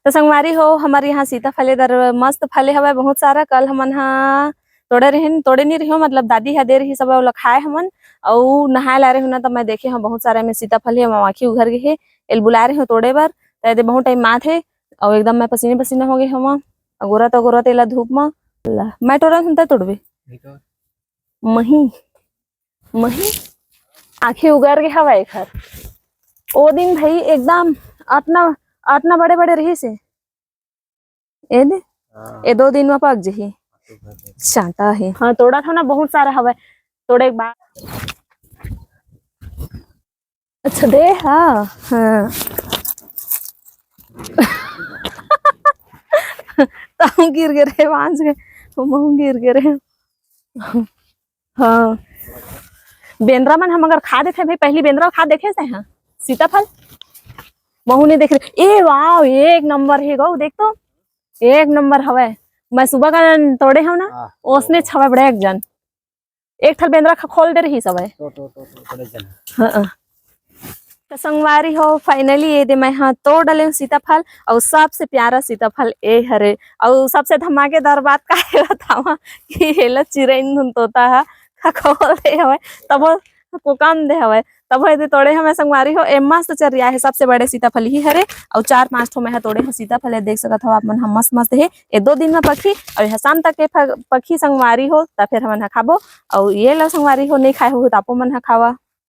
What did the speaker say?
तो संगवारी हो हमारे यहाँ सीताफल इधर मस्त फले हवे बहुत सारा। कल हमन हा तोड़े नहीं रही मतलब दादी हा दे रही सब ओला खाए हमन और नहाए ला रहे हो ना तो मैं देखे हाँ बहुत सारा में सीताफल है आँखी उघर गए है एल बुला रहे हो तोड़े बर तो बहुत टाइम मात है और एकदम मैं पसीने पसीना हो गए हम गोरा तेला धूप में मैं टोरा सुनता तोड़बे मही मही आँखें उगार के हवा एक हर ओ दिन भाई एकदम अतना अतना बड़े बड़े रही से ए 2 दिन में पक जही चाटा है। हाँ तोड़ा था ना बहुत सारा हवा तोड़े एक बार। अच्छा दे हाँ हाँ तो गिर गए वहां से महू गिर गए। हाँ बेंद्रा मन हम अगर खा देते भाई पहली बेंद्रा खा देखे से हाँ सीताफल महू नहीं देख रहे ए वाह एक नंबर है गो देख तो एक नंबर हवा। मैं सुबह का तोड़े हम ना उसने छवा बड़े एक जन एक थल बेंद्रा खोल दे रही सब है। हाँ तो संगवारी हो फाइनली ये दे मैं हाँ तोड़ डाले सीताफल और सबसे प्यारा सीताफल ए हरे और सबसे धमाकेदार बात का है बतावा कि हेला चिरैन धुन तोता है खोल दे हवे तब को काम दे हवे तब है तोड़े हमें संगवारी हो ए मस्त चल रहा है सबसे बड़े सीताफल ही हरे और 4-5 ठो में तोड़े हो सीताफल देख सकत हो आप मन हम मस्त मस्त है ये 2 दिन में पकी और यह शाम तक के पकी संगवारी हो तो फिर हमन खाबो और ये ला संगवारी हो नहीं खाए हो तो आपो मन खावा।